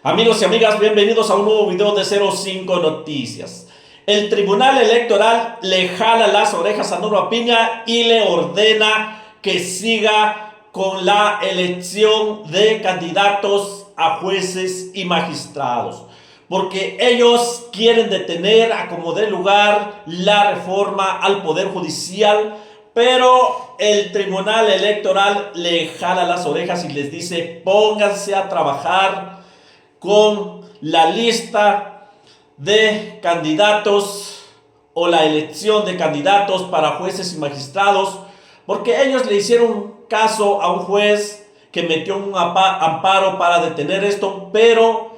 Amigos y amigas, bienvenidos a un nuevo video de 05 Noticias. El Tribunal Electoral le jala las orejas a Nora Piña y le ordena que siga con la elección de candidatos a jueces y magistrados, porque ellos quieren detener a como dé lugar la reforma al Poder Judicial, pero el Tribunal Electoral le jala las orejas y les dice: pónganse a trabajar con la lista de candidatos o la elección de candidatos para jueces y magistrados, porque ellos le hicieron caso a un juez que metió un amparo para detener esto, pero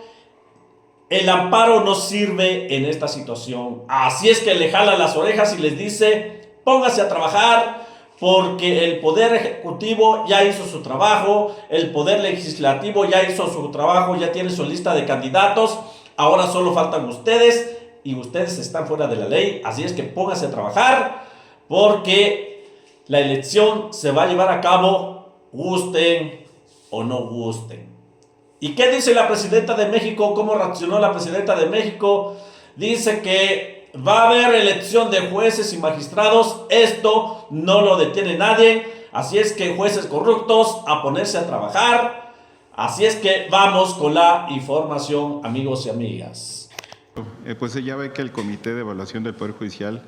el amparo no sirve en esta situación. Así es que le jala las orejas y les dice: póngase a trabajar, porque el Poder Ejecutivo ya hizo su trabajo, el Poder Legislativo ya hizo su trabajo, ya tiene su lista de candidatos, ahora solo faltan ustedes y ustedes están fuera de la ley. Así es que pónganse a trabajar, porque la elección se va a llevar a cabo, gusten o no gusten. ¿Y qué dice la presidenta de México? ¿Cómo reaccionó la presidenta de México? Dice que va a haber elección de jueces y magistrados. Esto no lo detiene nadie. Así es que, jueces corruptos, a ponerse a trabajar. Así es que vamos con la información, amigos y amigas. Pues ya ve que el Comité de Evaluación del Poder Judicial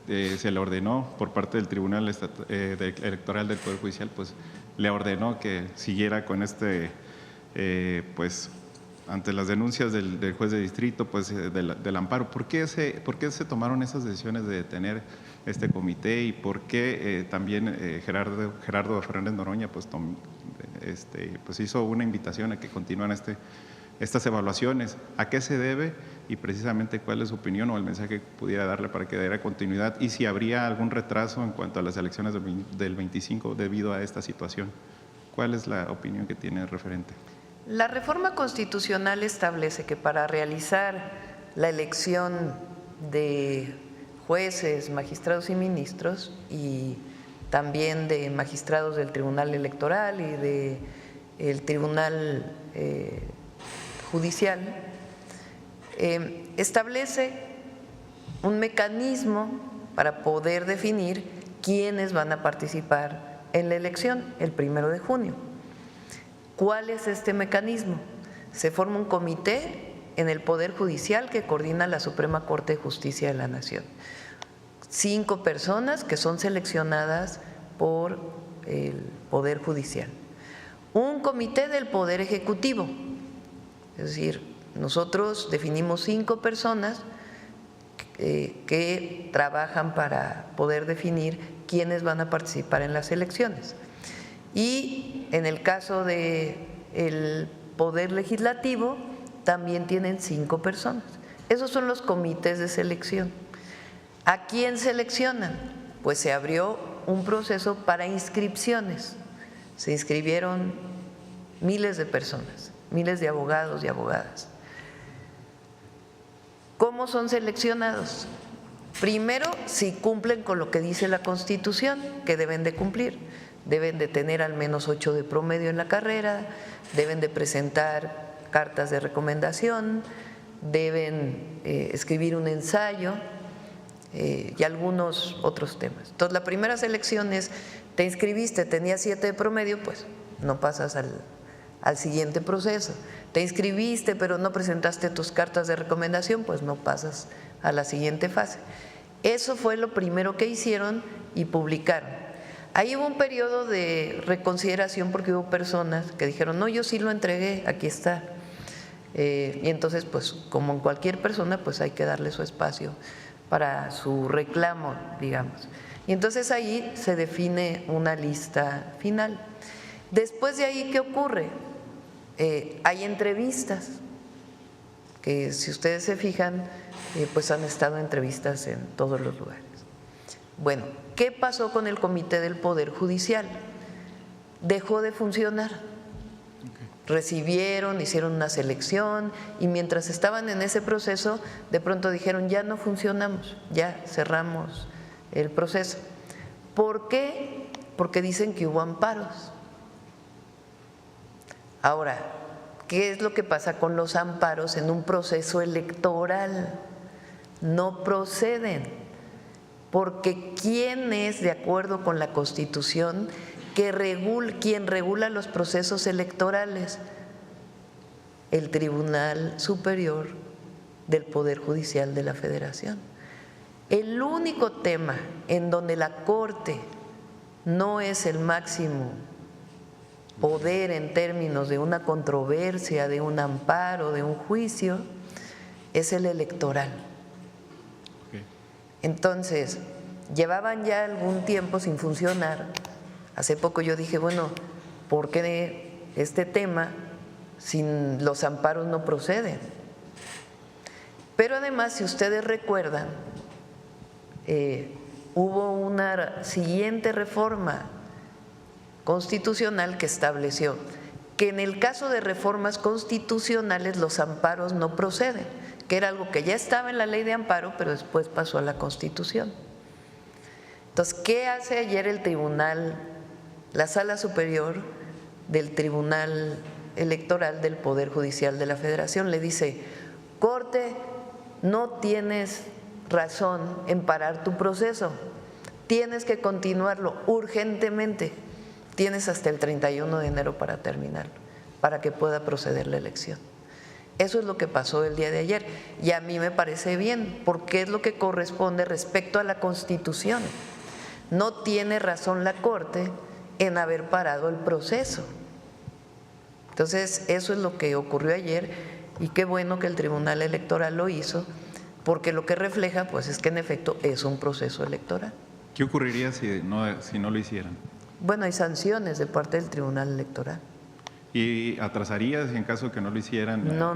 se le ordenó por parte del Tribunal Electoral del Poder Judicial, pues le ordenó que siguiera con ante las denuncias del juez de distrito, del amparo. ¿Por qué se tomaron esas decisiones de detener este comité y por qué también Gerardo Fernández Noroña hizo una invitación a que continuaran estas evaluaciones? ¿A qué se debe y precisamente cuál es su opinión o el mensaje que pudiera darle para que diera continuidad, y si habría algún retraso en cuanto a las elecciones del 25 debido a esta situación? ¿Cuál es la opinión que tiene el referente? La reforma constitucional establece que para realizar la elección de jueces, magistrados y ministros, y también de magistrados del Tribunal Electoral y del Tribunal Judicial, establece un mecanismo para poder definir quiénes van a participar en la elección el 1 de junio. ¿Cuál es este mecanismo? Se forma un comité en el Poder Judicial que coordina la Suprema Corte de Justicia de la Nación. 5 personas que son seleccionadas por el Poder Judicial. Un comité del Poder Ejecutivo, es decir, nosotros definimos 5 personas que trabajan para poder definir quiénes van a participar en las elecciones. Y en el caso del Poder Legislativo también tienen 5 personas. Esos son los comités de selección. ¿A quién seleccionan? Pues se abrió un proceso para inscripciones. Se inscribieron miles de personas, miles de abogados y abogadas. ¿Cómo son seleccionados? Primero, si cumplen con lo que dice la Constitución, que deben de cumplir. Deben de tener al menos 8 de promedio en la carrera, deben de presentar cartas de recomendación, deben escribir un ensayo y algunos otros temas. Entonces, la primera selección es: te inscribiste, tenías 7 de promedio, pues no pasas al siguiente proceso. Te inscribiste pero no presentaste tus cartas de recomendación, pues no pasas a la siguiente fase. Eso fue lo primero que hicieron y publicaron. Ahí hubo un periodo de reconsideración porque hubo personas que dijeron: no, yo sí lo entregué, aquí está. Y entonces, pues como en cualquier persona, pues hay que darle su espacio para su reclamo, digamos. Y entonces ahí se define una lista final. Después de ahí, ¿qué ocurre? Hay entrevistas, que si ustedes se fijan, pues han estado entrevistas en todos los lugares. Bueno, ¿qué pasó con el Comité del Poder Judicial? Dejó de funcionar. Recibieron, hicieron una selección y mientras estaban en ese proceso, de pronto dijeron: ya no funcionamos, ya cerramos el proceso. ¿Por qué? Porque dicen que hubo amparos. Ahora, ¿qué es lo que pasa con los amparos en un proceso electoral? No proceden, porque ¿quién es, de acuerdo con la Constitución, quien regula los procesos electorales? El Tribunal Superior del Poder Judicial de la Federación. El único tema en donde la Corte no es el máximo poder en términos de una controversia, de un amparo, de un juicio, es el electoral. Entonces, llevaban ya algún tiempo sin funcionar. Hace poco yo dije, bueno, ¿por qué este tema sin los amparos no proceden? Pero además, si ustedes recuerdan, hubo una siguiente reforma constitucional que estableció que en el caso de reformas constitucionales los amparos no proceden, que era algo que ya estaba en la ley de amparo, pero después pasó a la Constitución. Entonces, ¿qué hace ayer el tribunal, la Sala Superior del Tribunal Electoral del Poder Judicial de la Federación? Le dice, Corte, no tienes razón en parar tu proceso, tienes que continuarlo urgentemente, tienes hasta el 31 de enero para terminarlo, para que pueda proceder la elección. Eso es lo que pasó el día de ayer y a mí me parece bien, porque es lo que corresponde respecto a la Constitución. No tiene razón la Corte en haber parado el proceso. Entonces, eso es lo que ocurrió ayer y qué bueno que el Tribunal Electoral lo hizo, porque lo que refleja pues es que en efecto es un proceso electoral. ¿Qué ocurriría si no lo hicieran? Bueno, hay sanciones de parte del Tribunal Electoral. ¿Y atrasaría si en caso que no lo hicieran? No.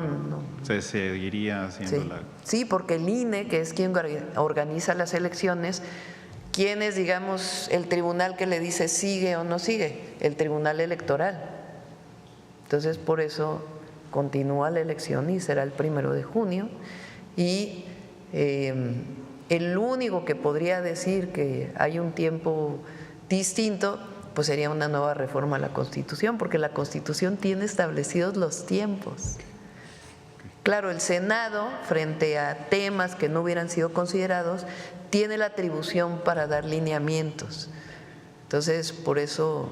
Se seguiría haciendo Sí. la… Sí, porque el INE, que es quien organiza las elecciones, ¿quién es, digamos, el tribunal que le dice sigue o no sigue? El Tribunal Electoral. Entonces, por eso continúa la elección y será el 1 de junio. Y el único que podría decir que hay un tiempo distinto, pues sería una nueva reforma a la Constitución, porque la Constitución tiene establecidos los tiempos. Claro, el Senado, frente a temas que no hubieran sido considerados, tiene la atribución para dar lineamientos. Entonces, por eso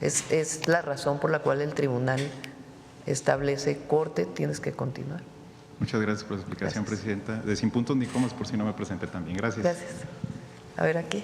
es la razón por la cual el tribunal establece, Corte, tienes que continuar. Muchas gracias por la explicación, Presidenta. De Sin Puntos ni Comas, por si no me presenté también. Gracias. Gracias. A ver, aquí.